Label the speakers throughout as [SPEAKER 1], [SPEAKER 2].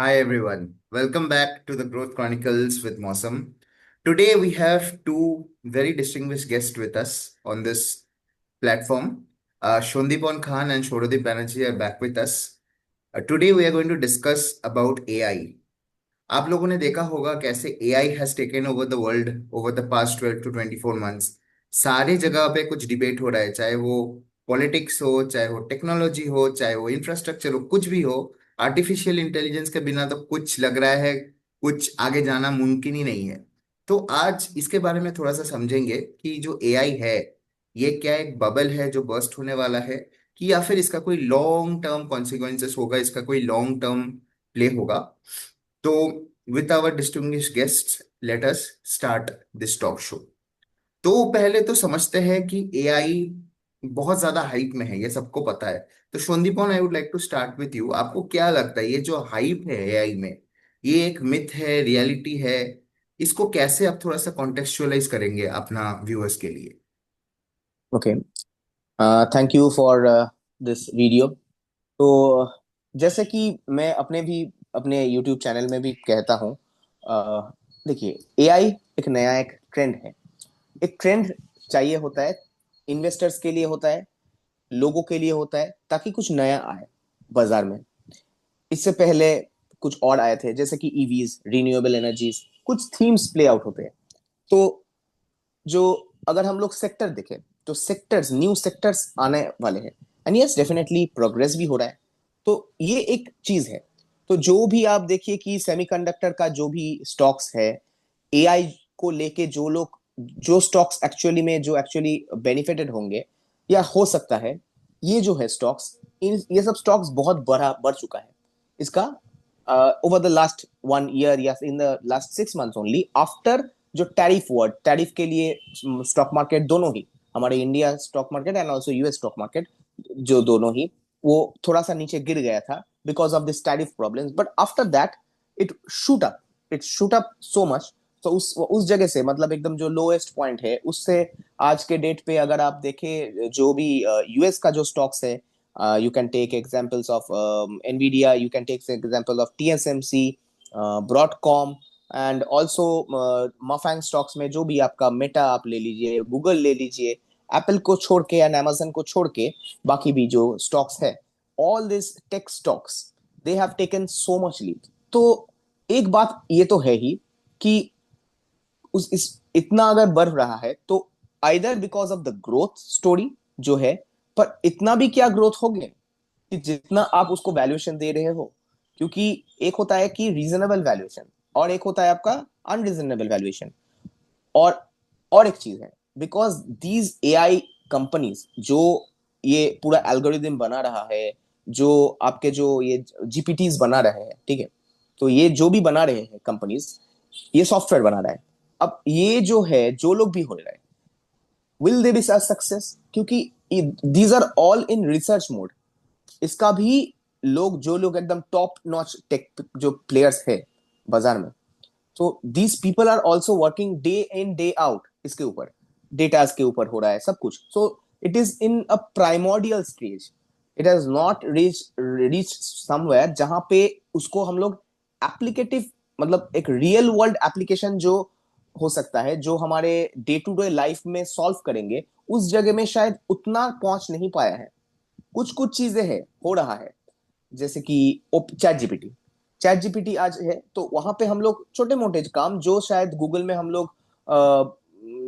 [SPEAKER 1] Hi everyone, welcome back to the Growth Chronicles with Mosam. Today we have two very distinguished guests with us on this platform. Shondipon Khan and Shorodip Banerjee are back with us. Today we are going to discuss about AI. आप लोगों ने देखा होगा कैसे AI has taken over the world over the past 12 to 24 months। सारी जगह पे कुछ डिबेट हो रहा है, चाहे वो पॉलिटिक्स हो, चाहे वो टेक्नोलॉजी हो, चाहे वो इंफ्रास्ट्रक्चर हो, कुछ भी हो। आर्टिफिशियल इंटेलिजेंस के बिना तो कुछ लग रहा है कुछ आगे जाना मुमकिन ही नहीं है। तो आज इसके बारे में थोड़ा सा समझेंगे कि जो एआई है, ये क्या एक बबल है जो बर्स्ट होने वाला है, कि या फिर इसका कोई लॉन्ग टर्म कॉन्सिक्वेंसेस होगा, इसका कोई लॉन्ग टर्म प्ले होगा। तो with our distinguished guests, let us start this talk show। तो पहले तो समझते हैं कि एआई बहुत ज्यादा हाइप में है, ये सबको पता है। तो Sandipan, I would like to start with you. आपको क्या लगता है ये जो हाइप है एआई में, ये एक मिथ है, रियलिटी है? इसको कैसे आप थोड़ा सा कॉन्टेक्चुअलाइज करेंगे अपना व्यूअर्स के लिए?
[SPEAKER 2] Okay. Thank you for this video. तो जैसे कि मैं अपने यूट्यूब चैनल में भी कहता हूँ। देखिए, एआई एक नया एक ट्रेंड है। एक ट्रेंड चाहिए होता है, इन्वेस्टर्स के लिए होता है, लोगों के लिए होता है, ताकि कुछ नया आए बाजार में। इससे पहले कुछ और आए थे, जैसे कि ईवीज, रिन्यूएबल एनर्जीज, कुछ थीम्स प्ले आउट होते हैं। तो जो अगर हम लोग सेक्टर देखें, तो सेक्टर्स, न्यू सेक्टर्स आने वाले हैं। एंड यस, डेफिनेटली प्रोग्रेस भी हो रहा है। तो ये एक चीज है। तो जो भी आप देखिए कि सेमीकंडक्टर का जो भी स्टॉक्स है, एआई को लेके जो लोग, जो स्टॉक्स एक्चुअली में जो एक्चुअली बेनिफिटेड होंगे, या हो सकता है ये जो है स्टॉक्स, इन ये सब स्टॉक्स बहुत बढ़ चुका है इसका ओवर द लास्ट 1 ईयर या in the last 6 months only, after जो टैरिफ वर्ड, टैरिफ के लिए स्टॉक मार्केट दोनों ही, हमारे India stock market and also US stock market, जो दोनों ही वो थोड़ा सा नीचे गिर गया था because of this tariff problems. But after that it shoot up, it shoot up so much. तो उस जगह से, मतलब एकदम जो लोएस्ट पॉइंट है, उससे आज के डेट पे अगर आप देखें जो भी यूएस का जो स्टॉक्स है, you can take examples of nvidia, you can take example of tsmc, broadcom, and also MAFANG stocks में जो भी आपका मेटा आप ले लीजिए, गूगल ले लीजिए, एप्पल को छोड़ के एंड amazon को छोड़ के बाकी भी जो स्टॉक्स है, all this tech stocks, they have taken so much lead. तो एक बात ये तो है ही कि उस इस इतना अगर बढ़ रहा है तो either because of the growth story जो है, पर इतना भी क्या ग्रोथ हो गया कि जितना आप उसको वैल्यूएशन दे रहे हो। क्योंकि एक होता है कि रीजनेबल वैल्यूएशन, और एक होता है आपका अनरीजनेबल वैल्यूएशन। और और एक चीज है, बिकॉज दीज एआई कंपनीज जो ये पूरा एल्गोरिदम बना रहा है, जो आपके जो ये जीपीटीज बना रहे हैं, ठीक है, तो ये जो भी बना रहे हैं कंपनीज, ये सॉफ्टवेयर बना रहा है। अब ये जो है, जो लोग भी हो रहे हैं, विल दे बी सक्सेस? क्योंकि these are all in research mode. इसका भी लोग, जो लोग एकदम टॉप नॉच टेक जो प्लेयर्स है बाजार में, तो these people are also working day in day out इसके ऊपर, डेटाज के ऊपर हो रहा है सब कुछ। So it is in a primordial stage, it has not reach somewhere जहां पे उसको हम लोग एप्लीकेटिव, मतलब एक रियल वर्ल्ड एप्लीकेशन जो हो सकता है, जो हमारे डे टू डे लाइफ में सॉल्व करेंगे, उस जगह में शायद उतना पहुंच नहीं पाया है। कुछ कुछ चीजें हैं, हो रहा है, जैसे कि चैट जीपीटी, चैट जीपीटी आज है, तो वहां पे हम लोग छोटे मोटे काम जो शायद गूगल में हम लोग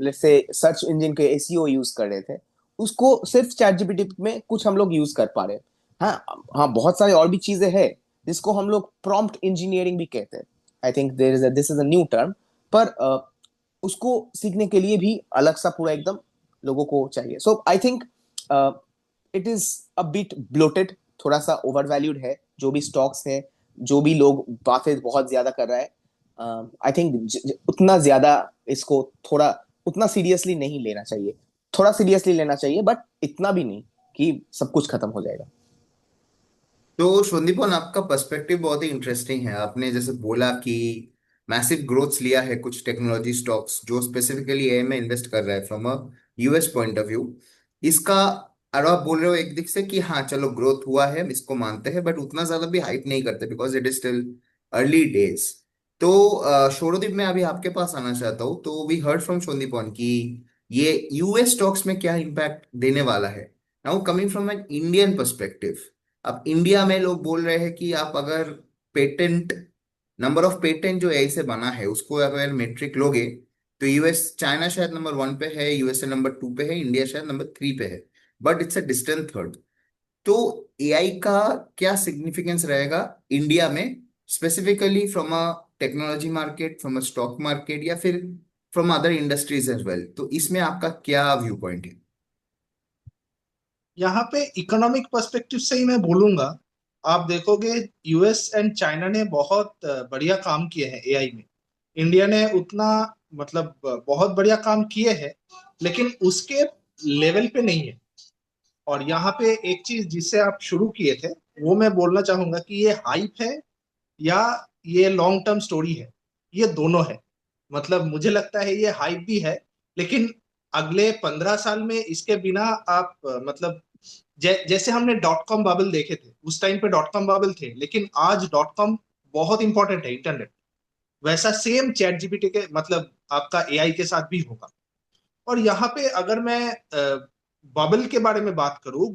[SPEAKER 2] लेट्स से सर्च इंजन के एसईओ यूज कर रहे थे, उसको सिर्फ चैट जीपीटी में कुछ हम लोग यूज कर पा रहे हैं। हाँ हाँ, बहुत सारी और भी चीजें हैं जिसको हम लोग प्रॉम्प्ट इंजीनियरिंग भी कहते हैं। I think there is this is a new term. पर उसको सीखने के लिए भी अलग सा पूरा एकदम लोगों को चाहिए। So I think it is a bit bloated, थोड़ा सा ओवर वैल्यूड है जो भी स्टॉक्स है, जो भी लोग बातें बहुत ज्यादा कर रहा है। आई थिंक उतना ज्यादा इसको थोड़ा उतना सीरियसली नहीं लेना चाहिए। थोड़ा सीरियसली लेना चाहिए, बट इतना भी नहीं कि सब कुछ खत्म हो जाएगा।
[SPEAKER 1] तो शोंदीपन, आपका पर्सपेक्टिव बहुत ही इंटरेस्टिंग है। आपने जैसे बोला कि मैसिव ग्रोथ्स लिया है कुछ टेक्नोलॉजी स्टॉक्स जो स्पेसिफिकली एआई में इन्वेस्ट कर रहा है from a US point of view. इसका, और आप बोल रहे हो एक दिख से कि हाँ चलो ग्रोथ हुआ है, हम इसको मानते हैं, बट उतना ज्यादा भी हाइप नहीं करते because it is still early days. तो शोरोदीप, मैं अभी आपके पास आना चाहता हूँ। तो वी हर्ड फ्रॉम शोंदीपन कि ये यूएस स्टॉक्स में क्या इम्पैक्ट देने वाला है। Now coming from an Indian perspective, अब इंडिया में लोग बोल रहे हैं कि आप अगर पेटेंट, नंबर ऑफ पेटेंट जो एआई से बना है उसको अगर मेट्रिक लोगे, तो यूएस, चाइना शायद नंबर 1 पे है, यूएसए नंबर 2 पे है, इंडिया शायद नंबर 3 पे है, but it's a distant third. तो एआई का क्या सिग्निफिकेंस रहेगा इंडिया में, specifically from a technology market, from a stock market, या फिर from other industries as well? तो इसमें आपका क्या व्यू पॉइंट है?
[SPEAKER 3] यहाँ पे इकोनॉमिक पर्सपेक्टिव से ही मैं बोलूंगा। आप देखोगे यूएस एंड चाइना ने बहुत बढ़िया काम किए हैं एआई में। इंडिया ने उतना मतलब बहुत बढ़िया काम किए हैं, लेकिन उसके लेवल पे नहीं है। और यहाँ पे एक चीज जिससे आप शुरू किए थे, वो मैं बोलना चाहूंगा कि ये हाइप है या ये लॉन्ग टर्म स्टोरी है। ये दोनों है। मतलब मुझे लगता है ये हाइप भी है, लेकिन अगले 15 साल में इसके बिना आप मतलब जैसे हमने डॉट कॉम बबल देखे थे, उस टाइम पे डॉट कॉम बबल थे, लेकिन आज डॉट कॉम बहुत इंपॉर्टेंट है, इंटरनेट। वैसा सेम चैट जीपीटी के मतलब आपका एआई के साथ भी होगा। और यहाँ पे अगर मैं बबल के बारे में बात करूं,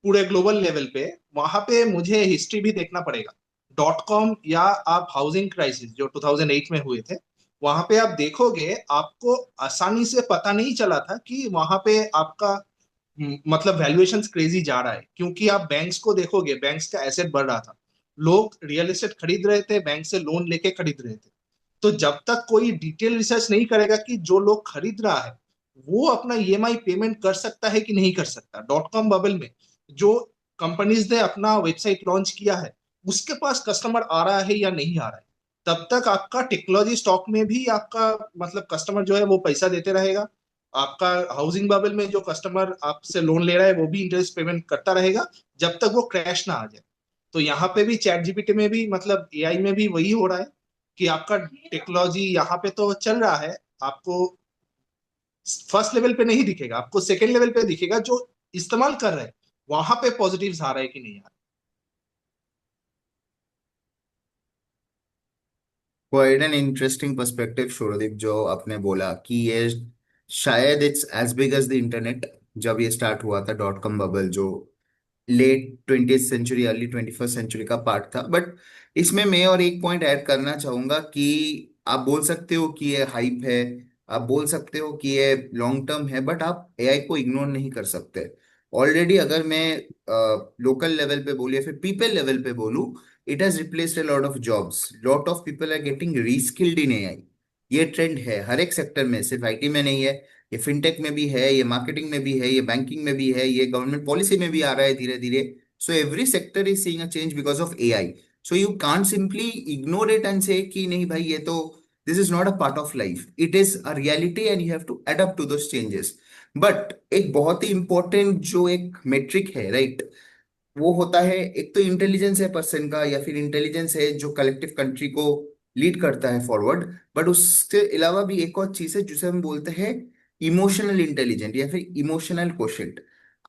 [SPEAKER 3] पूरे ग्लोबल लेवल पे, वहां पे मुझे हिस्ट्री भी देखना पड़ेगा। डॉट कॉम या आप हाउसिंग क्राइसिस जो 2008 में हुए थे, वहां पे आप देखोगे आपको आसानी से पता नहीं चला था कि वहां पे आपका मतलब वैल्यूएशंस क्रेजी जा रहा है, क्योंकि आप बैंक्स को देखोगे, बैंक्स का एसेट बढ़ रहा था। लोग रियल एस्टेट खरीद रहे थे, बैंक से लोन लेके खरीद रहे थे। तो जब तक कोई डिटेल रिसर्च नहीं करेगा कि जो लोग खरीद रहा है वो अपना ईएमआई पेमेंट कर सकता है कि नहीं कर सकता, डॉट कॉम बबल में जो कंपनीज ने अपना वेबसाइट लॉन्च किया है उसके पास कस्टमर आ रहा है या नहीं आ रहा है, तब तक आपका टेक्नोलॉजी स्टॉक में भी आपका मतलब कस्टमर जो है वो पैसा देते रहेगा। आपका हाउसिंग बबल में जो कस्टमर आपसे लोन ले रहा है वो भी इंटरेस्ट पेमेंट करता रहेगा, जब तक वो क्रैश ना आ जाए। तो यहाँ पे भी चैट जीपीटी में भी मतलब एआई में भी वही हो रहा है कि आपका टेक्नोलॉजी यहाँ पे तो चल रहा है, आपको फर्स्ट लेवल पे नहीं दिखेगा, आपको सेकेंड लेवल पे दिखेगा जो इस्तेमाल कर रहे हैं, वहां पे पॉजिटिव्स आ रहे हैं कि नहीं आ
[SPEAKER 1] quite an interesting perspective Shordeep, जो आपने बोला कि ये शायद it's as big as the internet. जब ये स्टार्ट हुआ था डॉट कॉम बबल, जो late 20th century early 21st century का पार्ट था। बट इसमें मैं और एक पॉइंट ऐड करना चाहूंगा कि आप बोल सकते हो कि ये हाइप है, आप बोल सकते हो कि ये लॉन्ग टर्म है, बट आप एआई को इग्नोर नहीं कर सकते। ऑलरेडी अगर मैं लोकल लेवल पे बोलूँ या फिर पीपल लेवल पे बोलूँ, it has replaced a lot of jobs, lot of people are getting reskilled in AI. ये ट्रेंड है हर एक सेक्टर में, सिर्फ आईटी में नहीं है, ये फिनटेक में भी है, ये मार्केटिंग में भी है, ये बैंकिंग में भी है, ये गवर्नमेंट पॉलिसी में भी आ रहा है धीरे धीरे। So every sector is seeing a change because of AI. So you can't simply ignore it and say कि नहीं भाई ये तो, this is not a part of life, it is a reality and you have to adapt to those changes. But एक बहुत ही important जो एक metric है, राइट, वो होता है, एक तो इंटेलिजेंस है पर्सन का, या फिर इंटेलिजेंस है जो कलेक्टिव कंट्री को लीड करता है फॉरवर्ड। बट उसके अलावा भी एक और चीज है जिसे हम बोलते हैं इमोशनल इंटेलिजेंट या फिर इमोशनल क्वोशिएंट।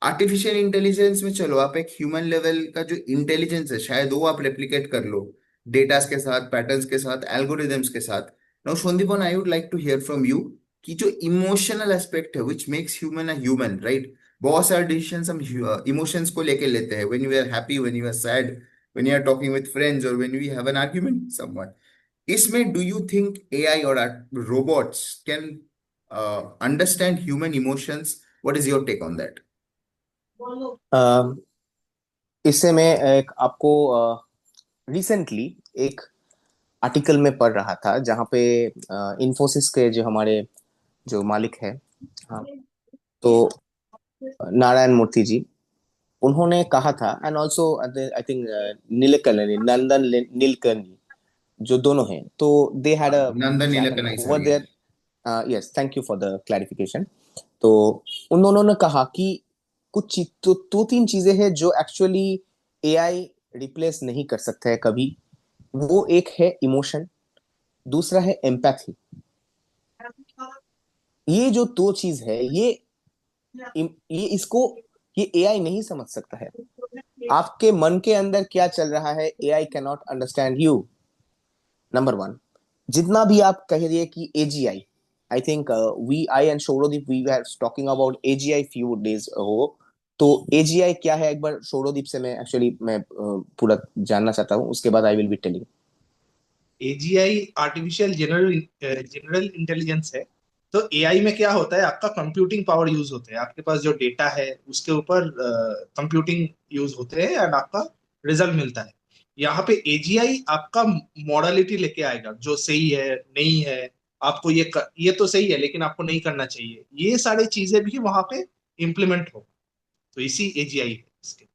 [SPEAKER 1] आर्टिफिशियल इंटेलिजेंस में चलो आप एक ह्यूमन लेवल का जो इंटेलिजेंस है शायद वो आप रेप्लिकेट कर लो, डेटास के साथ, पैटर्न्स के साथ, एल्गोरिदम्स के साथ। Now Sandipan, I would like to hear from you कि जो इमोशनल एस्पेक्ट है which makes human a human, right, बहुत सारे डिसीजंस हम इमोशंस को लेके लेते हैं, when you are happy, when you are sad, when you are talking with friends, और when we have an argument with someone. इसमें डू यू थिंक एआई और robots can understand human emotions? What is your take on that?
[SPEAKER 2] Uh, इससे मैं एक आपको recently एक article में पढ़ रहा था जहाँ पे इन्फोसिस के जो हमारे जो मालिक है, हाँ, तो नारायण मूर्ति जी, उन्होंने कहा था, and also I think Nilekani, Nandan Nilekani, जो दोनों हैं, तो they had a
[SPEAKER 1] Nandan
[SPEAKER 2] channel
[SPEAKER 1] Nilekani sir,
[SPEAKER 2] over
[SPEAKER 1] ये।
[SPEAKER 2] There. Yes, thank you for the clarification. तो उन दोनों ने कहा कि कुछ तो दो तीन चीजें हैं जो एक्चुअली एआई रिप्लेस नहीं कर सकता है कभी। वो एक है इमोशन, दूसरा है एम्पैथी। ये जो दो चीज है, ये इसको ये एआई नहीं समझ सकता है। आपके मन के अंदर क्या चल रहा है, AI can not understand you. Number one. जितना भी आप कह रही है कि AGI, I think we I and Shourodeep we were talking about AGI few days हो। तो एजीआई क्या है, एक बार शौरोदीप से मैं एक्चुअली मैं पूरा जानना चाहता हूँ, उसके बाद I will be telling.
[SPEAKER 3] AGI artificial general general intelligence है। तो एआई में क्या होता है, आपका कंप्यूटिंग पावर यूज होता है, आपके पास जो डेटा है उसके ऊपर कंप्यूटिंग यूज होते हैं एंड आपका रिजल्ट मिलता है। यहाँ पे एजीआई आपका मॉडलिटी लेके आएगा, जो सही है नहीं है, आपको ये तो सही है लेकिन आपको नहीं करना चाहिए, ये सारी चीजें भी वहां पे इम्प्लीमेंट हो। तो इसी एजीआई है इसके।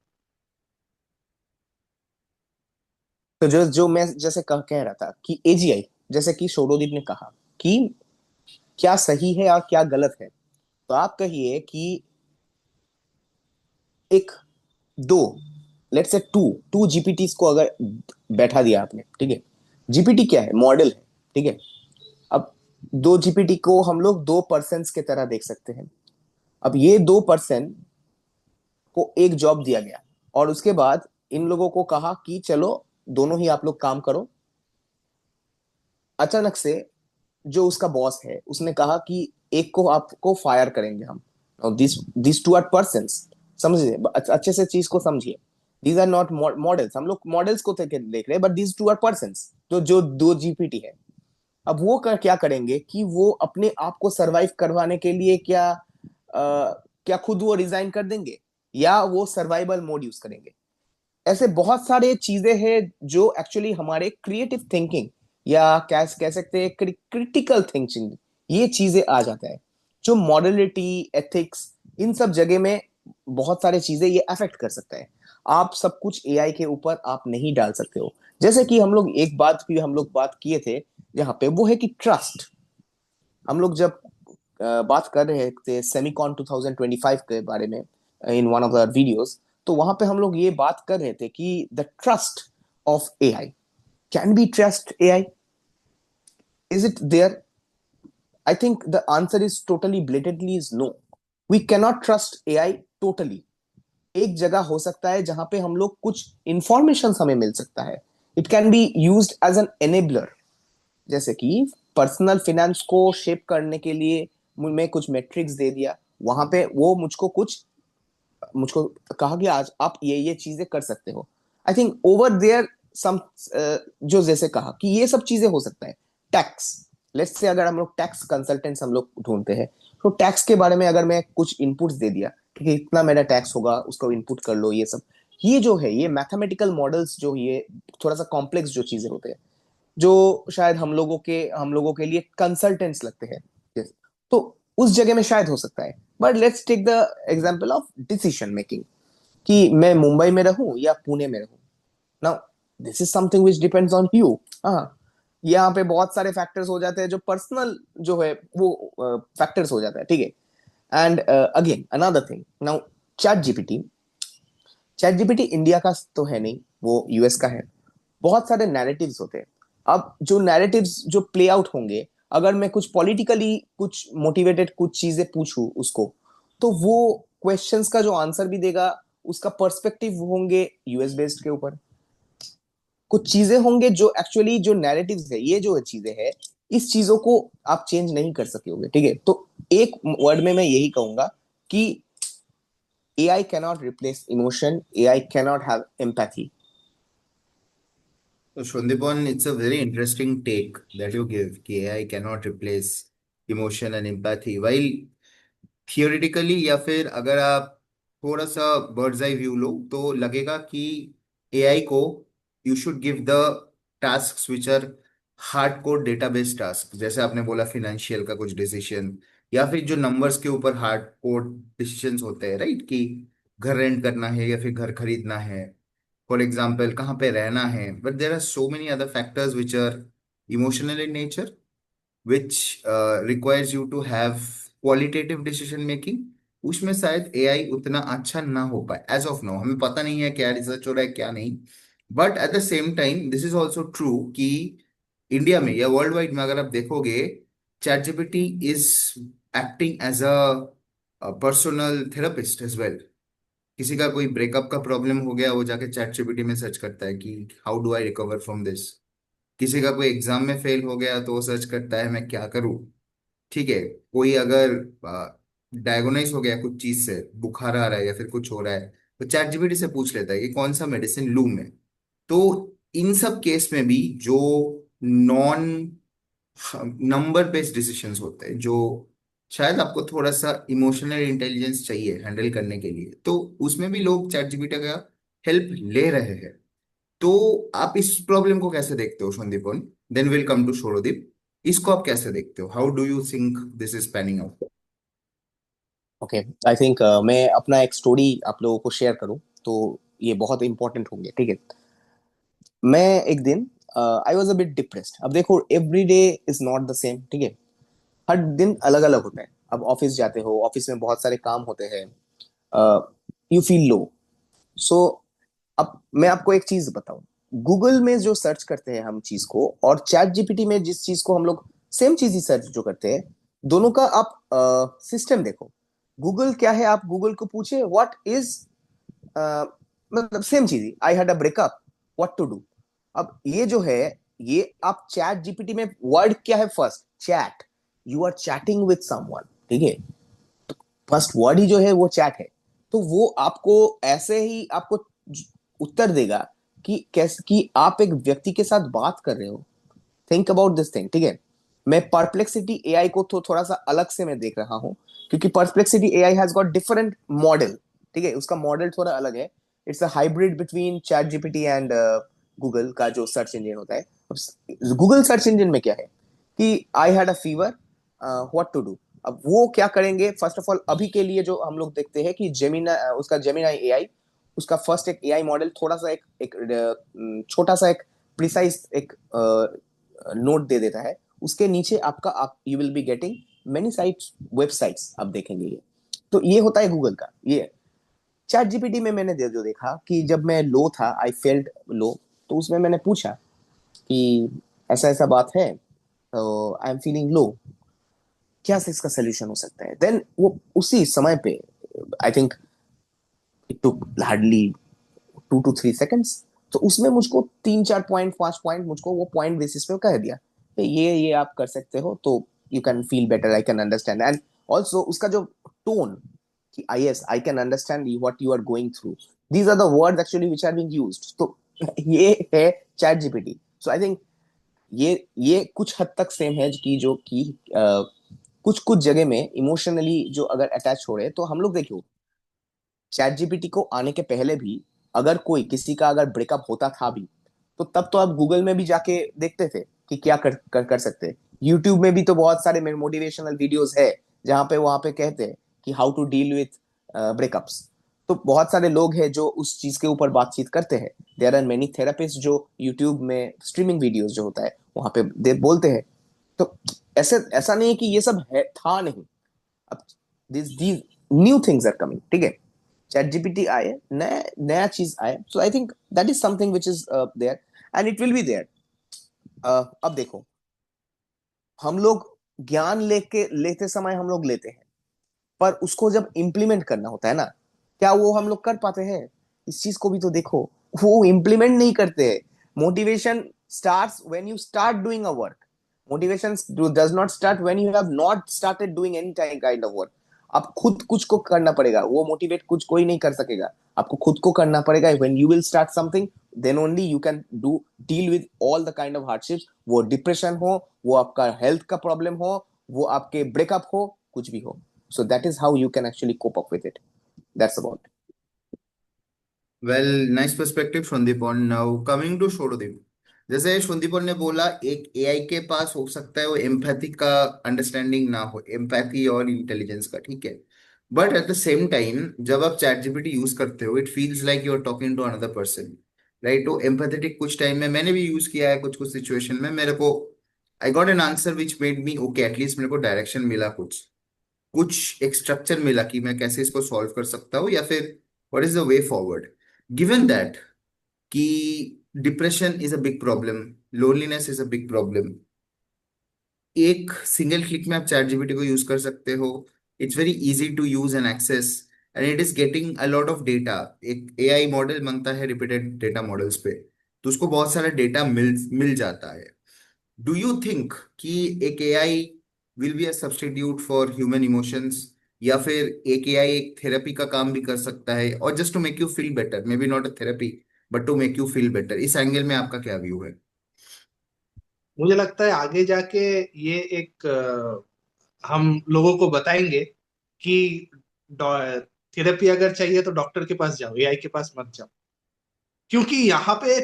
[SPEAKER 2] तो जो जो मैं जैसे कह रहा था कि एजीआई, जैसे कि शौरोदीप ने कहा कि क्या सही है और क्या गलत है, तो आप कहिए कि एक दो, लेट्स से टू टू जीपीटीज को अगर बैठा दिया आपने, ठीक है। जीपीटी क्या है, मॉडल है, ठीक है। अब दो जीपीटी को हम लोग दो पर्सन की तरह देख सकते हैं। अब ये दो पर्सन को एक जॉब दिया गया और उसके बाद इन लोगों को कहा कि चलो दोनों ही आप लोग काम करो। अचानक से जो उसका बॉस है उसने कहा कि एक को आपको फायर करेंगे हम। और दिस टू आर पर्सन्स, समझिए अच्छे से चीज को समझिए। दीज आर नॉट मॉडल्स, हम लोग मॉडल्स को देख रहे हैं, but these two are persons, तो जो दो जीपीटी है। अब वो क्या करेंगे कि वो अपने आप को सरवाइव करवाने के लिए क्या खुद वो रिजाइन कर देंगे या वो सर्वाइवल मोड यूज करेंगे। ऐसे बहुत सारे चीजें हैं जो एक्चुअली हमारे क्रिएटिव थिंकिंग या क्या कह सकते हैं क्रिटिकल थिंकिंग, ये चीजें आ जाता है। जो मॉडलिटी, एथिक्स, इन सब जगह में बहुत सारे चीजें ये अफेक्ट कर सकता है। आप सब कुछ एआई के ऊपर आप नहीं डाल सकते हो। जैसे कि हम लोग एक बात भी हम लोग बात किए थे यहाँ पे, वो है कि ट्रस्ट। हम लोग जब बात कर रहे थे सेमिकॉन 2025 के बारे में in one of the videos, तो वहां पे हम लोग ये बात कर रहे थे कि the trust of AI, can be trust AI, is it there? I think the answer is totally blatantly is no. We cannot trust AI totally. एक जगह हो सकता है जहां पे हम लोग कुछ इंफॉर्मेशन हमें मिल सकता है। It can be used as an enabler. जैसे कि पर्सनल फाइनेंस को शेप करने के लिए मैं कुछ मेट्रिक्स दे दिया, वहां पे वो मुझको कहा कि आज आप ये चीजें कर सकते हो। आई थिंक ओवर देयर सम, जो जैसे कहा कि ये सब चीजें हो सकता है। टैक्स, लेट्स से अगर हम लोग टैक्स कंसल्टेंट्स हम लोग ढूंढते हैं, तो टैक्स के बारे में अगर मैं कुछ इनपुट्स दे दिया कि इतना मेरा टैक्स होगा, उसको इनपुट कर लो, ये सब, ये जो है ये मैथमेटिकल मॉडल्स, जो ये थोड़ा सा कॉम्प्लेक्स जो चीजें होते हैं, जो शायद हम लोगों के लिए कंसल्टेंट्स लगते हैं, yes, तो उस जगह में शायद हो सकता है। But let's take the example of decision making, कि मैं मुंबई में रहूं या पुणे में रहूं। Now this is something which depends on you. हाँ, यहाँ पे बहुत सारे फैक्टर्स हो जाते हैं जो पर्सनल जो है वो फैक्टर्स हो जाता है, ठीक है। And again another thing, now chat GPT, chat GPT India का तो है नहीं, वो यूएस का है। बहुत सारे नैरेटिव्स होते हैं। अब जो नैरेटिव्स जो प्ले आउट होंगे, अगर मैं कुछ पॉलिटिकली कुछ मोटिवेटेड कुछ चीजें पूछूं उसको, तो वो क्वेश्चंस का जो आंसर भी देगा, उसका पर्सपेक्टिव होंगे यूएस बेस्ड के ऊपर। कुछ चीजें होंगे जो एक्चुअली जो नैरेटिव्स है, ये जो चीजें है, इस चीजों को आप चेंज नहीं कर सके होंगे, ठीक है। तो एक वर्ड में मैं यही कहूंगा कि AI cannot replace emotion, AI cannot have empathy.
[SPEAKER 1] So, Shondipon, it's a very interesting take that you give. कि AI cannot replace emotion and empathy. While theoretically या फिर अगर आप थोड़ा सा bird's eye view लो तो लगेगा कि AI को you should give the tasks which are hardcore database tasks. जैसे आपने बोला financial का कुछ decision या फिर जो numbers के ऊपर hardcore decisions होते हैं, राइट? कि घर रेंट करना है या फिर घर खरीदना है, फॉर एग्जाम्पल कहाँ पे रहना है। But there are so many other factors which are emotional in nature, which requires you to have qualitative decision making. उसमें शायद एआई उतना अच्छा ना हो पाए एज ऑफ नाउ। हमें पता नहीं है क्या रिसर्च हो रहा है क्या नहीं। But at the same time this is also true कि इंडिया में या वर्ल्ड वाइड में अगर आप देखोगे, ChatGPT is acting as a personal therapist as well. किसी का कोई ब्रेकअप का प्रॉब्लम हो गया, वो जाके चैट जीपीटी में सर्च करता है कि how do I recover from this. किसी का कोई एग्जाम में फेल हो गया तो वो सर्च करता है मैं क्या करूं। ठीक है। कोई अगर डायग्नोनाइज हो गया कुछ चीज से, बुखार आ रहा है या फिर कुछ हो रहा है, तो चैट जीपीटी से पूछ लेता है कि कौन सा मेडिसिन लूं मैं। तो इन सब केस में भी जो नॉन नंबर बेस्ड डिसीजंस होते हैं, जो शायद आपको थोड़ा सा इमोशनल इंटेलिजेंस चाहिए हैंडल करने के लिए, तो उसमें भी लोग चैट जीपीटी का हेल्प ले रहे हैं। तो आप इस प्रॉब्लम को कैसे देखते हो Sandipan? Then will come to Shorodip. इसको आप कैसे देखते हो? How do you think this is panning out?
[SPEAKER 2] Okay, I think मैं अपना एक स्टोरी आप लोगों को शेयर करूं तो ये बहुत इंपॉर्टेंट होंगे, ठीक है। मैं एक दिन I was a bit depressed. अब देखो, every day is not the same, ठीक है। हर दिन अलग अलग होता है। अब ऑफिस जाते हो, ऑफिस में बहुत सारे काम होते हैं, यू फील लो। सो अब मैं आपको एक चीज बताऊं। गूगल में जो सर्च करते हैं हम चीज को, और चैट जीपीटी में जिस चीज को हम लोग सेम चीज ही सर्च जो करते हैं, दोनों का आप सिस्टम देखो। गूगल क्या है, आप गूगल को पूछे व्हाट इज, मतलब सेम चीज ही, I had a breakup, what to do. अब ये जो है, ये आप चैट जीपीटी में वर्ड क्या है, first chat, you are chatting with someone, ठीक है। फर्स्ट वर्ड ही जो है वो चैट है। तो वो आपको ऐसे ही आपको उत्तर देगा कि कैसे, कि आप एक व्यक्ति के साथ बात कर रहे हो। थिंक अबाउट दिस थिंग, ठीक है। मैं परप्लेक्सिटी एआई को तो थोड़ा सा अलग से मैं देख रहा हूँ, क्योंकि perplexity AI has got different model, ठीक है। उसका मॉडल थोड़ा अलग है। It's a hybrid between chat GPT and Google का जो सर्च इंजन होता है। गूगल सर्च इंजन में क्या है कि I had a fever, what to do. अब वो क्या करेंगे, फर्स्ट ऑफ ऑल अभी के लिए जो हम लोग देखते हैं कि जेमिना, उसका जेमिना एआई, उसका फर्स्ट एक एआई मॉडल थोड़ा सा एक छोटा सा एक प्रिसाइज एक नोट दे देता है। उसके नीचे आपका, आप you will be getting many sites, websites आप देखेंगे ये। तो ये होता है गूगल का ये। चैट जीपीटी में मैंने जो देखा कि जब मैं लो था, आई फेल्ट लो, तो उसमें मैंने पूछा कि ऐसा ऐसा बात है, तो आई एम फीलिंग लो, क्या से इसका सोल्यूशन हो सकता है। देन वो उसी समय पे, आई think it took hardly 2 to 3 seconds, तो उसमें मुझको 3 4 पॉइंट 5 पॉइंट मुझको वो पॉइंट बेसिस पे कह दिया कि ये आप कर सकते हो, तो you can feel better, I can understand. And also उसका जो टोन, कि I, yes I can understand what you are going through, these are the words actually which are being used. तो ये है ChatGPT. So I think ये कुछ हद तक सेम है, कि जो कि कुछ कुछ जगह में इमोशनली जो अगर अटैच हो रहे हैं, तो हम लोग देखियो, चैट जीपीटी को आने के पहले भी अगर कोई किसी का अगर ब्रेकअप होता था भी, तो तब तो आप गूगल में भी जाके देखते थे कि क्या कर सकते हैं। यूट्यूब में भी तो बहुत सारे मोटिवेशनल वीडियोस है, जहां पे वहां पे कहते हैं कि how to deal with breakups. तो बहुत सारे लोग हैं जो उस चीज के ऊपर बातचीत करते हैं। देयर आर मेनी थेरापिस्ट जो यूट्यूब में स्ट्रीमिंग वीडियोस जो होता है वहां पे दे बोलते हैं। तो ऐसे ऐसा नहीं है कि ये सब है था नहीं। अब these new things are coming, ठीक है। चैट जीपीटी आए, नया नया चीज आए, so I think that is something which is there, and it will be there. अब देखो, हम लोग ज्ञान लेके लेते समय हम लोग लेते हैं, पर उसको जब इम्प्लीमेंट करना होता है ना, क्या वो हम लोग कर पाते हैं? इस चीज को भी तो देखो, वो इम्प्लीमेंट नहीं करते हैं। Motivation starts when you start doing a work. Motivation does not start when you have not started doing any kind of work. आप खुद कुछ को करना पड़ेगा, वो मोटिवेट कुछ कोई नहीं कर सकेगा। आपको खुद को करना पड़ेगा। When you will start something, then only you can do deal with all the kind of hardships. वो डिप्रेशन हो, वो आपका हेल्थ का प्रॉब्लम हो, वो आपके ब्रेकअप हो, कुछ भी हो। So that is how you can actually cope up with it. That's about it.
[SPEAKER 1] Well, nice perspective Sandipan. Now coming to Shorodip. जैसे संदीपन ने बोला, एक एआई के पास हो सकता है वो एम्पैथी का अंडरस्टैंडिंग ना हो, एम्पैथी और इंटेलिजेंस का, ठीक है। But at the same time जब आप चैट जीपीटी यूज करते हो, it feels like you are talking to another person, right? तो एम्पैथेटिक कुछ टाइम में मैंने भी यूज किया है, कुछ कुछ सिचुएशन में मेरे को I got an answer which made me okay, at least मेरे को डायरेक्शन मिला, कुछ कुछ एक स्ट्रक्चर मिला कि मैं कैसे इसको सॉल्व कर सकता हूँ, या फिर what is the way forward. Given that कि depression is a big problem, loneliness is a big problem, एक सिंगल क्लिक में आप चैट जीपीटी को यूज कर सकते हो। It's very easy to use and access, and it is getting a lot of data. एक AI model बनता है रिपीटेड डेटा मॉडल्स पे, तो उसको बहुत सारा डेटा मिल मिल जाता है। डू यू थिंक कि एक AI will be a substitute for human emotions, या फिर एक एआई एक थेरेपी का काम भी कर सकता है, और just to make you feel better, maybe not a therapy but to make you feel better? इस एंगल में आपका क्या व्यू है?
[SPEAKER 3] मुझे लगता है आगे जाके ये एक हम लोगों को बताएंगे कि थेरेपी अगर चाहिए तो डॉक्टर के पास जाओ, एआई के पास मत जाओ। क्योंकि यहाँ पे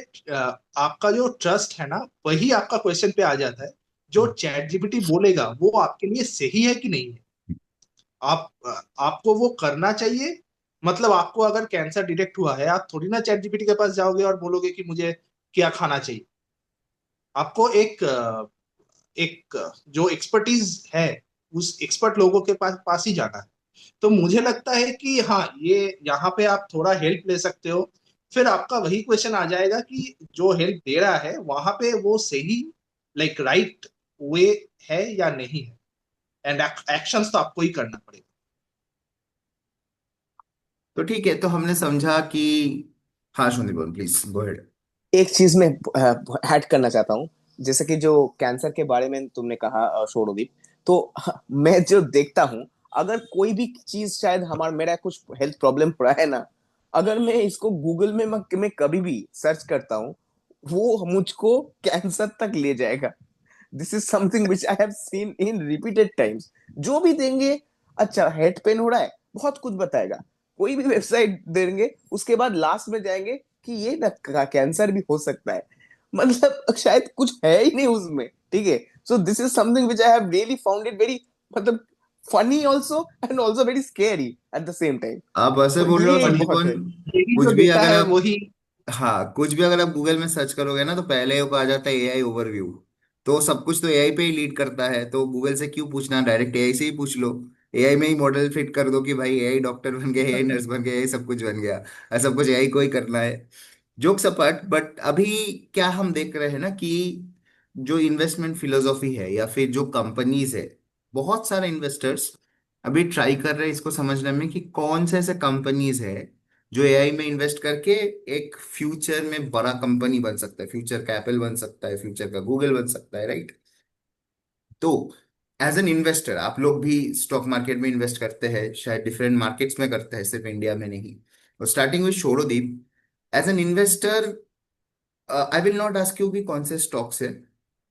[SPEAKER 3] आपका जो ट्रस्ट है ना, वही आपका क्वेश्चन पे आ जाता है। जो चैट जीपीटी बोलेगा वो आपके लिए सही है कि नहीं है। आप आपको वो करना चाहिए। मतलब आपको अगर कैंसर डिटेक्ट हुआ है, आप थोड़ी ना चैट जीपीटी के पास जाओगे और बोलोगे कि मुझे क्या खाना चाहिए। आपको एक जो एक्सपर्टीज है, उस एक्सपर्ट लोगों के पास ही जाना है। तो मुझे लगता है कि हाँ, ये यहाँ पे आप थोड़ा हेल्प ले सकते हो। फिर आपका वही क्वेश्चन आ जाएगा कि जो हेल्प दे रहा है वहां पे वो सही, लाइक राइट वे है या नहीं है। एंड एक्शंस तो आपको ही करना पड़ेगा।
[SPEAKER 1] तो ठीक है, तो हमने समझा कि हाँ शुनिबोन प्लीज गो अहेड।
[SPEAKER 2] एक चीज में ऐड करना चाहता हूँ। जैसे कि जो कैंसर के बारे में तुमने कहा शोरोदीप, तो मैं जो देखता हूँ, अगर कोई भी चीज, शायद हमारा मेरा कुछ हेल्थ प्रॉब्लम पड़ा है ना, अगर मैं इसको गूगल में मैं कभी भी सर्च करता हूँ, वो मुझको कैंसर तक ले जाएगा। This is something which I have seen in repeated times. जो भी देंगे, अच्छा हेड पेन हो रहा है, बहुत कुछ बताएगा। कोई भी वेबसाइट देंगे, उसके बाद लास्ट में जाएंगे कि ये ना कैंसर भी हो सकता है। मतलब शायद कुछ है ही नहीं उसमें, ठीक है। So this is something which I have really found it very, मतलब funny also and also very scary at the same time.
[SPEAKER 1] आप ऐसे
[SPEAKER 2] तो
[SPEAKER 1] बोल रहे हो
[SPEAKER 2] ये एक बहुत
[SPEAKER 1] शुनिबोन,
[SPEAKER 2] है।
[SPEAKER 3] यही
[SPEAKER 1] कुछ
[SPEAKER 3] जो
[SPEAKER 1] भी
[SPEAKER 3] डेटा
[SPEAKER 1] अगर
[SPEAKER 3] है
[SPEAKER 1] आप,
[SPEAKER 3] वही।
[SPEAKER 1] हाँ कुछ भी अगर आप गूगल में सर्च करोगे ना, तो पहले वो आ जाता है एआई ओवरव्यू। तो सब कुछ तो एआई पे ही लीड करता है, तो गूगल से क्यों पूछना, डायरेक्ट एआई से ही पूछ लो। एआई में ही मॉडल फिट कर दो कि भाई एआई डॉक्टर बन गया, एआई नर्स बन गया, एआई सब कुछ बन गया, और सब कुछ एआई को ही करना है। जोक्स अपार्ट, बट अभी क्या हम देख रहे हैं ना कि जो इन्वेस्टमेंट फिलोसॉफी है या फिर जो कंपनीज है, बहुत सारे इन्वेस्टर्स अभी ट्राई कर रहे हैं इसको समझने में कि कौन से ऐसे कंपनीज है जो एआई में इन्वेस्ट करके एक फ्यूचर में बड़ा कंपनी बन सकता है, फ्यूचर का एप्पल बन सकता है, फ्यूचर का गूगल बन सकता है, राइट? तो एज एन इन्वेस्टर आप लोग भी स्टॉक मार्केट में इन्वेस्ट करते हैं, शायद डिफरेंट मार्केट्स में करते हैं, सिर्फ इंडिया में नहीं। और starting with Shorodip, as an investor I will not ask you कि कौन से स्टॉक्स है,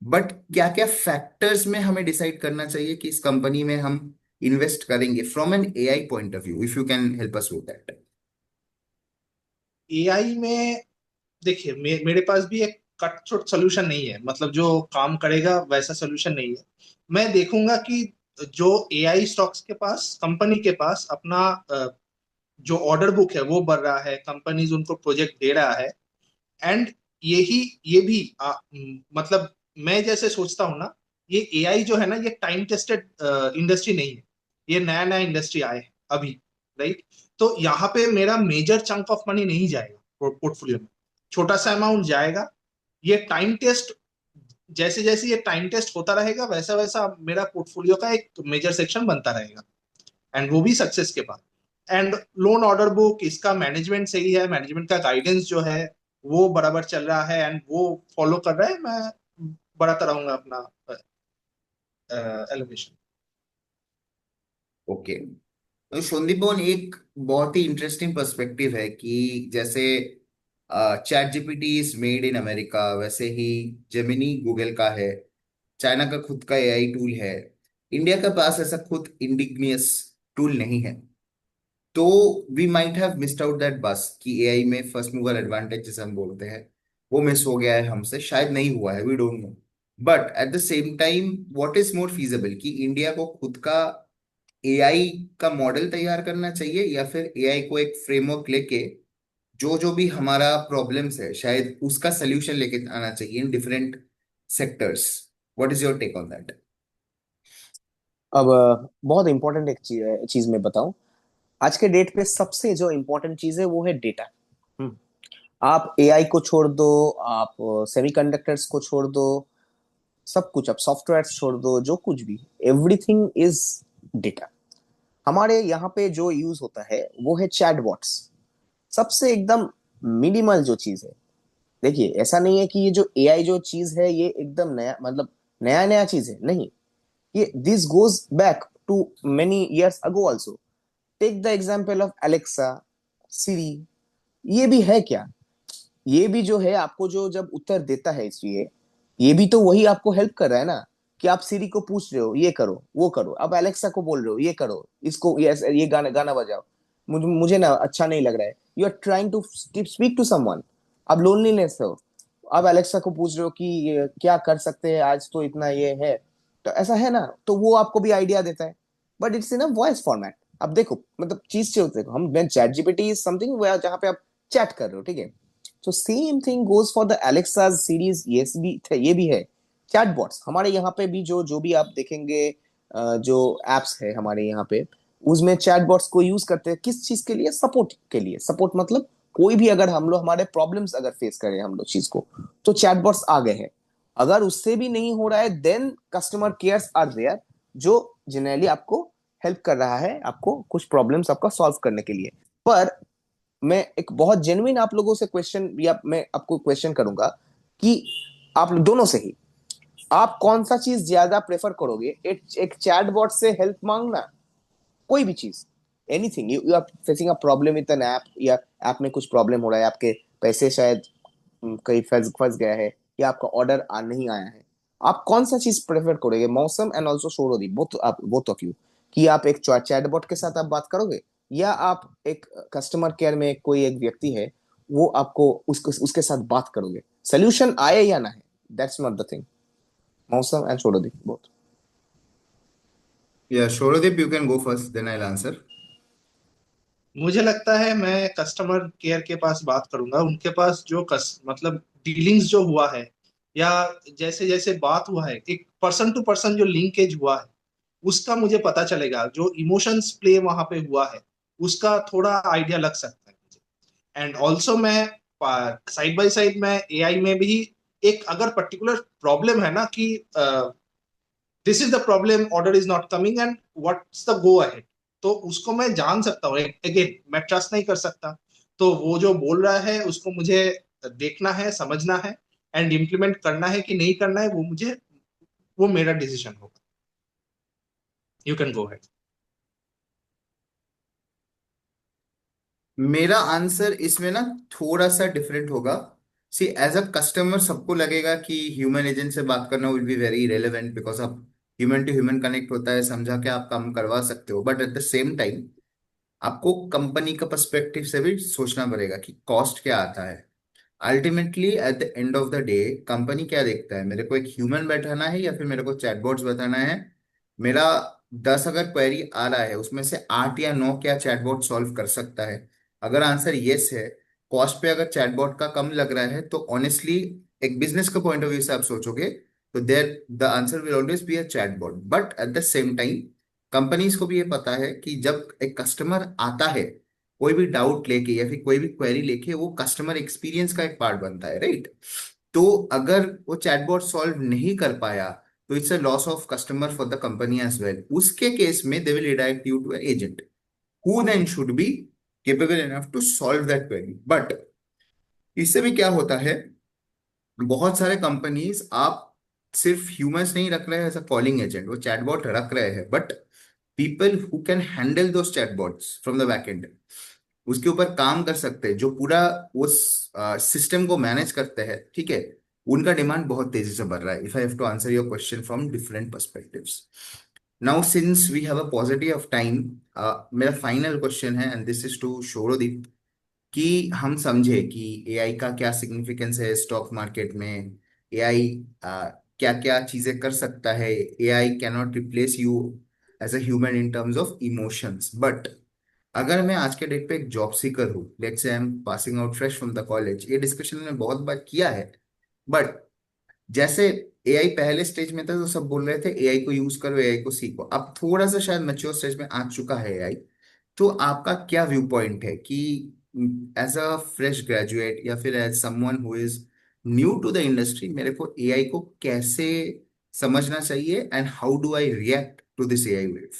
[SPEAKER 1] बट क्या क्या फैक्टर्स में हमें डिसाइड करना चाहिए कि इस कंपनी में हम इन्वेस्ट करेंगे from an AI point of view, if you can help us with that.
[SPEAKER 3] AI में देखिए, मेरे पास भी एक कट थ्रोट सोल्यूशन नहीं है, मतलब जो काम करेगा वैसा सोल्यूशन नहीं है। मैं देखूंगा कि जो एआई स्टॉक्स के पास, कंपनी के पास अपना जो ऑर्डर बुक है वो बढ़ रहा है, कंपनीज उनको प्रोजेक्ट दे रहा है। एंड यही ये भी मतलब मैं जैसे सोचता हूँ ना, ये एआई जो है ना, ये टाइम टेस्टेड इंडस्ट्री नहीं है। ये नया नया इंडस्ट्री आए हैं अभी, राइट? तो यहाँ पे मेरा मेजर चंक ऑफ मनी नहीं जाएगा पोर्टफोलियो में, छोटा सा अमाउंट जाएगा। ये टाइम टेस्ट, जैसे जैसे ये टाइम टेस्ट होता रहेगा वैसा वैसा मेरा पोर्टफोलियो का एक मेजर सेक्शन बनता रहेगा। एंड वो भी सक्सेस के बाद। एंड लोन ऑर्डर बुक, इसका मैनेजमेंट सही है, मैनेजमेंट का गाइडेंस जो है वो बराबर चल रहा है एंड वो फॉलो कर रहा है, मैं बढ़ाता रहूंगा अपना एलोकेशन।
[SPEAKER 1] ओके, तो संदीपन एक बहुत ही इंटरेस्टिंग पर्सपेक्टिव है कि जैसे chat GPT is made in America, वैसे ही जेमिनी गूगल का है, चाइना का खुद का एआई टूल है, इंडिया के पास ऐसा खुद इंडिग्नियस टूल नहीं है। तो we might have missed out that बस कि एआई में फर्स्ट मूवर एडवांटेज जैसे हम बोलते हैं, वो मिस हो गया है हमसे, शायद नहीं हुआ है, we don't know. But at the same time what is more feasible, कि इंडिया को खुद का एआई का मॉडल तैयार करना चाहिए, या फिर एआई को एक फ्रेमवर्क लेके जो जो भी हमारा प्रॉब्लम्स है शायद उसका सोल्यूशन लेके आना चाहिए in different sectors? What is your take on that?
[SPEAKER 2] अब बहुत इंपॉर्टेंट एक चीज मैं बताऊं। आज के डेट पे सबसे जो इंपॉर्टेंट चीज है वो है डेटा। आप एआई को छोड़ दो, आप सेमीकंडक्टर्स को छोड़ दो, सब कुछ, आप सॉफ्टवेयर छोड़ दो, जो कुछ भी, एवरीथिंग इज डेटा। हमारे यहाँ पे जो यूज होता है वो है चैटबॉट्स, सबसे एकदम मिनिमल जो चीज है। देखिए ऐसा नहीं है कि ये जो एआई जो चीज है ये एकदम नया, मतलब नया नया चीज है, नहीं। ये this goes back to many years ago also. Take the example of Alexa, Siri. ये भी है क्या? ये भी जो है आपको जो जब उत्तर देता है, इसलिए ये भी तो वही आपको हेल्प कर रहा है ना, कि आप सीरी को पूछ रहे हो ये करो वो करो, अब एलेक्सा को बोल रहे हो ये करो, इसको ये गाना गाना बजाओ, मुझे मुझे ना अच्छा नहीं लग रहा है, you are trying to speak to someone. अब लोनलीनेस हो, अब एलेक्सा को पूछ रहे हो कि ये क्या कर सकते हैं, आज तो इतना ये है, तो ऐसा है ना, तो वो आपको भी आइडिया देता है, but it's in a voice format. अब देखो मतलब चीज से देखो, हम मैं चैट जीपीटी इज समथिंग जहां पे आप चैट कर रहे हो, ठीक है। तो same thing goes for the Alexa series, ये भी है। चैटबॉट्स हमारे यहाँ पे भी जो जो भी आप देखेंगे, जो एप्स है हमारे यहाँ पे, उसमें चैटबॉट्स को यूज करते हैं किस चीज के लिए? सपोर्ट के लिए। सपोर्ट मतलब कोई भी अगर हम लोग हमारे प्रॉब्लम्स अगर फेस करें हम लोग चीज को, तो चैटबॉट्स आ गए हैं। अगर उससे भी नहीं हो रहा है, then customer cares are there, जो जनरली आपको हेल्प कर रहा है, आपको कुछ प्रॉब्लम्स आपका सॉल्व करने के लिए। पर मैं एक बहुत जेन्युइन आप लोगों से क्वेश्चन, या मैं आपको क्वेश्चन करूंगा कि आप दोनों से ही, आप कौन सा चीज ज्यादा प्रेफर करोगे? एक चैटबॉट से हेल्प मांगना, कोई भी चीज, anything, you are facing a problem with an app, या ऐप में कुछ प्रॉब्लम हो रहा है, आपके पैसे शायद कहीं फंस फंस गया है, या आपका ऑर्डर आ नहीं आया है, आप कौन सा चीज प्रेफर करोगे? Mousam and also Shorodi, both of you, कि आप एक चैटबॉट के साथ आप बात करोगे, या आप एक कस्टमर केयर में कोई एक व्यक्ति है, वो आपको उसके साथ बात करोगे, सोल्यूशन आए या ना है, that's not the thing. Mousam and Shorodi both.
[SPEAKER 1] Yeah, Shorodip, you can go first, then I'll answer.
[SPEAKER 3] मुझे लगता है मैं कस्टमर केयर के पास बात करूंगा। उनके पास जो मतलब डीलिंग्स जो हुआ है, या जैसे जैसे बात हुआ है, एक पर्सन टू पर्सन जो लिंकेज हुआ है, उसका मुझे पता चलेगा। जो इमोशंस प्ले वहां पे हुआ है, उसका थोड़ा आइडिया लग सकता है मुझे। एंड ऑल्सो मैं साइड बाय साइड में एआई में भी एक अगर पर्टिकुलर प्रॉब्लम है ना कि this is the problem, order is not coming and what's the go ahead, तो उसको मैं जान सकता हूँ। अगेन मैं ट्रस्ट नहीं कर सकता, तो वो जो बोल रहा है उसको मुझे देखना है, समझना है, एंड इम्प्लीमेंट करना है कि नहीं करना है, वो मुझे, वो मेरा डिसीजन होगा। You can go ahead.
[SPEAKER 1] मेरा आंसर इसमें ना थोड़ा सा डिफरेंट होगा। सी, एज अ कस्टमर सबको लगेगा कि ह्यूमन एजेंट से बात करना will be very relevant, because आप ह्यूमन टू ह्यूमन कनेक्ट होता है, समझा के आप काम करवा सकते हो। But at the same time आपको कंपनी का पर्सपेक्टिव से भी सोचना पड़ेगा कि कॉस्ट क्या आता है। Ultimately at the end of the day company क्या देखता है, मेरे को एक ह्यूमन बैठाना है या फिर मेरे को चैटबॉट्स बताना है। मेरा 10 अगर क्वेरी आ रहा है, उसमें से 8 या 9 क्या चैटबॉट सॉल्व कर सकता है? अगर आंसर यस है, कॉस्ट पे अगर चैटबॉट का कम लग रहा है, तो ऑनेस्टली एक बिजनेस के पॉइंट ऑफ व्यू से आप सोचोगे तो there the answer will always be a chatbot. But at the same time companies को भी ये पता है कि जब एक कस्टमर आता है कोई भी डाउट लेके या फिर कोई भी क्वेरी लेके, वो कस्टमर एक्सपीरियंस का एक पार्ट बनता है, राइट? तो अगर वो चैटबॉट सॉल्व नहीं कर पाया, तो it's a loss of customer for the company as well. उसके केस में they will redirect you to agent who then should be capable enough to solve that query. But इससे भी क्या होता है, बहुत सारे कंपनीज आप सिर्फ ह्यूमंस नहीं रख रहे हैं एज अ कॉलिंग एजेंट, वो चैटबॉट रख रहे हैं, but people who can handle those chatbots from the back and, उसके ऊपर काम कर सकते हैं, जो पूरा उस सिस्टम को मैनेज करते हैं, ठीक है, उनका डिमांड बहुत तेजी से बढ़ रहा है। If I have to answer your question from different perspectives, now since we have a positive of time, मेरा फाइनल क्वेश्चन है and this is to Shorodeep, कि हम समझे कि एआई का क्या सिग्निफिकेंस है स्टॉक मार्केट में। एआई क्या क्या चीजें कर सकता है। AI can not replace you as a human in terms of emotions. But अगर मैं आज के डेट पे एक जॉब सीकर हूँ, let's say I am passing out fresh from the college, ये डिस्कशन में बहुत बार किया है। बट जैसे एआई पहले स्टेज में था तो सब बोल रहे थे एआई को यूज करो, एआई को सीखो। अब थोड़ा सा शायद मैच्योर स्टेज में आ चुका है एआई। तो आपका क्या व्यू पॉइंट है कि एज अ फ्रेश ग्रेजुएट या फिर as someone who is new to the industry, मेरे को एआई को कैसे समझना चाहिए and how do I react to this AI wave?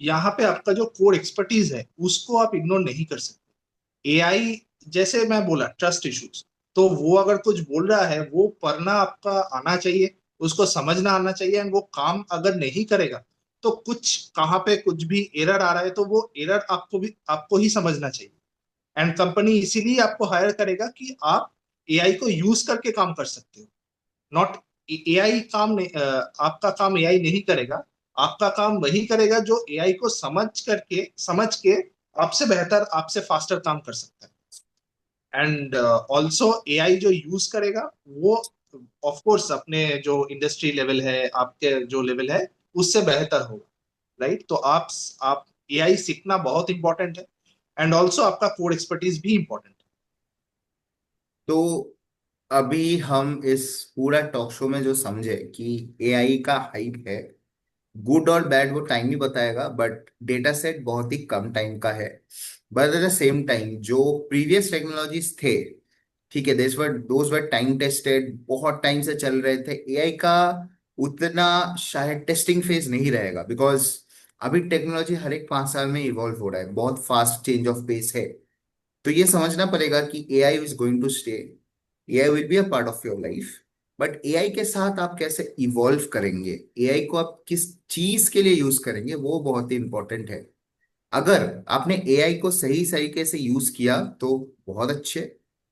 [SPEAKER 3] यहाँ पे आपका जो कोर एक्सपर्टीज है उसको आप इग्नोर नहीं कर सकते। एआई, जैसे मैं बोला ट्रस्ट इश्यूज, तो वो अगर कुछ बोल रहा है वो पढ़ना आपका आना चाहिए, उसको समझना आना चाहिए, एंड वो काम अगर नहीं करेगा तो कुछ कहाँ पे कुछ भी एरर आ रहा है तो वो एरर आपको ही समझना चाहिए। एंड कंपनी इसीलिए आपको हायर करेगा कि आप एआई को यूज करके काम कर सकते हो। नॉट एआई काम नहीं, आपका काम एआई नहीं करेगा। आपका काम वही करेगा जो एआई को समझ के आपसे बेहतर, आपसे फास्टर काम कर सकता है। एंड ऑल्सो एआई जो यूज करेगा वो ऑफ कोर्स अपने जो इंडस्ट्री लेवल है, आपके जो लेवल है, उससे बेहतर होगा। राइट? तो आप एआई सीखना बहुत इंपॉर्टेंट है, एंड ऑल्सो आपका कोड एक्सपर्टीज भी इंपॉर्टेंट
[SPEAKER 1] तो अभी हम इस पूरा टॉक शो में जो समझे कि एआई का हाइप है, गुड और बैड वो टाइम ही बताएगा, बट डेटा सेट बहुत ही कम टाइम का है। But at the same time जो प्रीवियस टेक्नोलॉजीज थे, ठीक है, दोज वर टाइम टेस्टेड, बहुत टाइम से चल रहे थे। एआई का उतना शायद टेस्टिंग फेज नहीं रहेगा, बिकॉज अभी टेक्नोलॉजी हर एक 5 साल में इवॉल्व हो रहा है, बहुत फास्ट चेंज ऑफ पेस है। तो ये समझना पड़ेगा कि AI is going to stay, AI will be a part of your life, but AI के साथ आप कैसे इवॉल्व करेंगे, एआई को आप किस चीज के लिए यूज करेंगे, वो बहुत ही इंपॉर्टेंट है। अगर आपने एआई को सही तरीके से यूज किया तो बहुत अच्छे,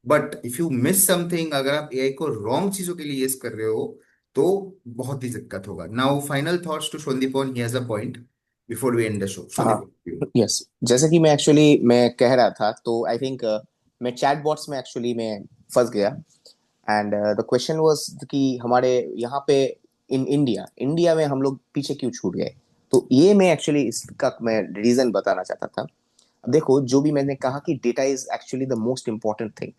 [SPEAKER 1] but if you miss something, अगर आप एआई को रॉन्ग चीजों के लिए यूज कर रहे हो तो बहुत ही दिक्कत होगा। Now final thoughts to Sandeep on, he has a point before we end the show.
[SPEAKER 2] हाँ,
[SPEAKER 1] संदीप।
[SPEAKER 2] यस, जैसे कि मैं कह रहा था, तो आई थिंक मैं चैट बॉट्स में एक्चुअली मैं फंस गया। एंड द क्वेश्चन वाज कि हमारे यहाँ पे इन इंडिया इंडिया में हम लोग पीछे क्यों छूट गए। तो ये मैं एक्चुअली इसका मैं रीजन बताना चाहता था। अब देखो, जो भी मैंने कहा कि data is actually the most important thing.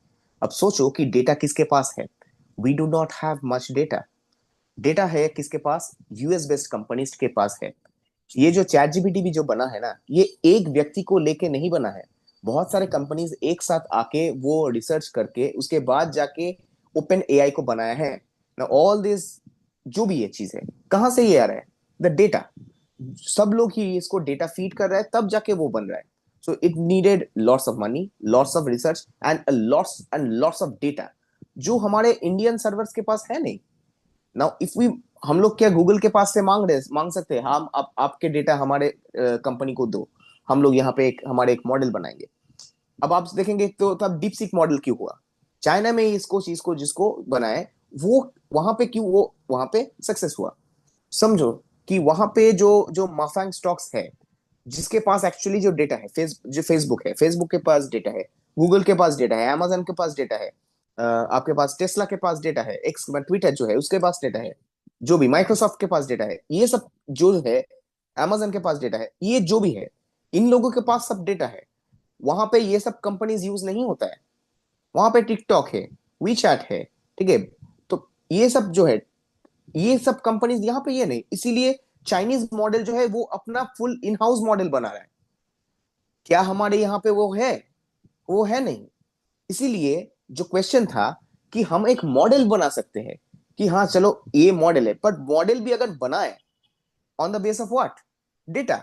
[SPEAKER 2] अब सोचो कि डेटा किसके पास है। We do not have much data. Data है किसके पास? यूएस बेस्ड कंपनीज के पास है। ये जो चैट जीपीटी भी जो बना है ना, ये एक व्यक्ति को लेके नहीं बना है। बहुत सारे कंपनीज एक साथ आके वो रिसर्च करके उसके बाद जाके ओपन एआई को बनाया है ना। ऑल दिस जो भी ये चीज है, कहाँ से ये आ रहा है? The data. सब लोग ही इसको डेटा फीड कर रहा है, तब जाके वो बन रहा है। So it needed lots of money, lots of research and lots of data, जो हमारे इंडियन सर्वर्स के पास है नहीं। नाउ इफ वी हम लोग क्या गूगल के पास से मांग सकते हैं? हम आपके डेटा हमारे कंपनी को दो, हम लोग यहाँ पे हमारे एक मॉडल बनाएंगे। अब आप देखेंगे तो तब डीप सीक मॉडल क्यों हुआ? चाइना में इसको चीज को जिसको बनाए, वो वहां पे क्यों वो वहां पे सक्सेस हुआ? समझो कि वहां पे जो जो माफांग स्टॉक्स है, जिसके पास एक्चुअली जो डेटा है, जो फेसबुक है, फेसबुक के पास डेटा है, गूगल के पास डेटा है, अमेजन के पास डेटा है, आपके पास टेस्ला के पास डेटा है, एक्स ट्विटर जो है उसके पास डेटा है, जो भी माइक्रोसॉफ्ट के पास डेटा है, ये सब जो है, अमेजन के पास डेटा है, ये जो भी है, इन लोगों के पास सब डेटा है। वहां पे ये सब कंपनीज यूज नहीं होता है। वहां पे टिकटॉक है, वी चैट है, ठीक है। तो ये सब जो है, ये सब कंपनीज यहाँ पे ये नहीं, इसीलिए चाइनीज मॉडल जो है वो अपना फुल इन हाउस मॉडल बना रहा है। क्या हमारे यहाँ पे वो है? वो है नहीं। इसीलिए जो क्वेश्चन था कि हम एक मॉडल बना सकते हैं, कि हाँ चलो ये मॉडल है, पर मॉडल भी अगर बनाए on the base of what? Data.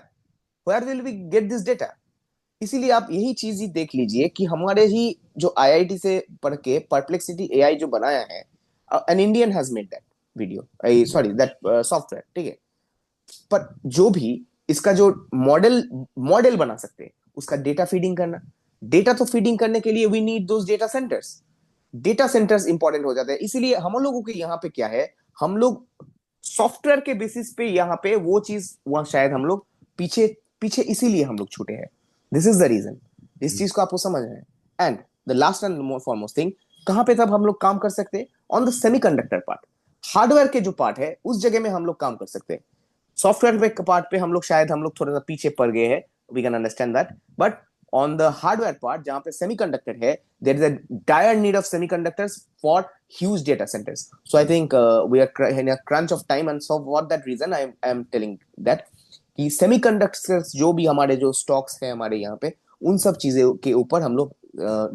[SPEAKER 2] Where will we get this data? इसीलिए आप यही चीज ही देख लीजिए कि हमारे ही जो आईआईटी से पढ़ के परप्लेक्सिटी एआई जो बनाया है, an Indian has made that video, sorry that software, ठीक है। पर जो भी इसका जो मॉडल मॉडल बना सकते हैं, उसका डेटा फीडिंग करना। डेटा तो फीडिंग करने के लिए we need those data centers. Data centers important हो जाते हैं। इसीलिए हम लोगों के यहाँ पे क्या है, हम लोग सॉफ्टवेयर के बेसिस पे यहाँ पे वो चीज, वहां शायद हम लोग पीछे पीछे इसीलिए हम लोग छूटे हैं। This is the reason. इस चीज को आपको समझना है। And the last and more foremost thing, कहां पे तब हम लोग काम कर सकते हैं? On the semiconductor part. Hardware के जो पार्ट है उस जगह में हम लोग काम कर सकते हैं। सॉफ्टवेयर के पार्ट पे हम लोग शायद हम लोग थोड़ा सा पीछे पड़ गए हैं। We can understand that. But on the hardware part, जहां पे सेमीकंडक्टर है, there is a dire need of semiconductors for huge data centers. So I think we are in a crunch of time, and so for that reason I am telling that कि semiconductors जो भी हमारे जो stocks है हमारे यहाँ पे, उन सब चीजों के ऊपर हम लोग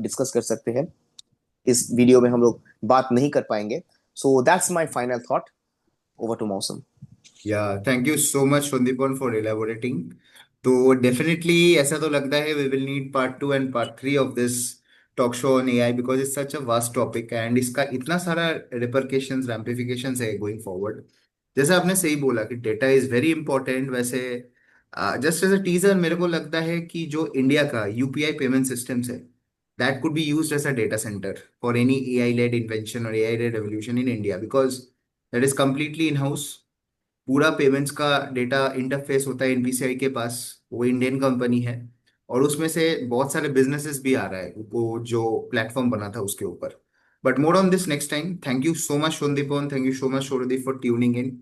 [SPEAKER 2] डिस्कस कर सकते हैं। इस वीडियो में हम लोग बात नहीं कर पाएंगे। So that's my final thought. Over to Mausam.
[SPEAKER 1] Yeah, thank you so much, Sundipon, for elaborating. तो डेफिनेटली ऐसा तो लगता है we will need part 2 and part 3 of this talk show on AI, because it's such a vast topic and इसका इतना सारा रिपरकेशंस रैम्पिफिकेशंस है going forward. जैसे आपने सही बोला कि डेटा इज वेरी इंपॉर्टेंट। वैसे जस्ट एज अ टीजर मेरे को लगता है कि जो इंडिया का यूपीआई पेमेंट सिस्टम्स है, that could be used as a data centre for any AI led invention और AI led revolution in India, because that is completely in house. पूरा पेमेंट्स का डेटा इंटरफेस होता है NPCI के पास, वो Indian company है, और उसमें से बहुत सारे बिजनेसेस भी आ रहा है वो जो प्लेटफॉर्म बना था उसके ऊपर। But more on this next time. Thank you so much Sandipan, thank you so much Shorodip for tuning in.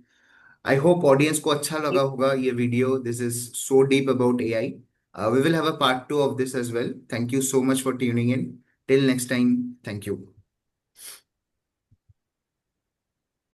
[SPEAKER 1] I hope audience को अच्छा लगा होगा ये video. This is so deep about AI. We will have a part 2 of this as well. Thank you so much for tuning in. Till next time, thank you.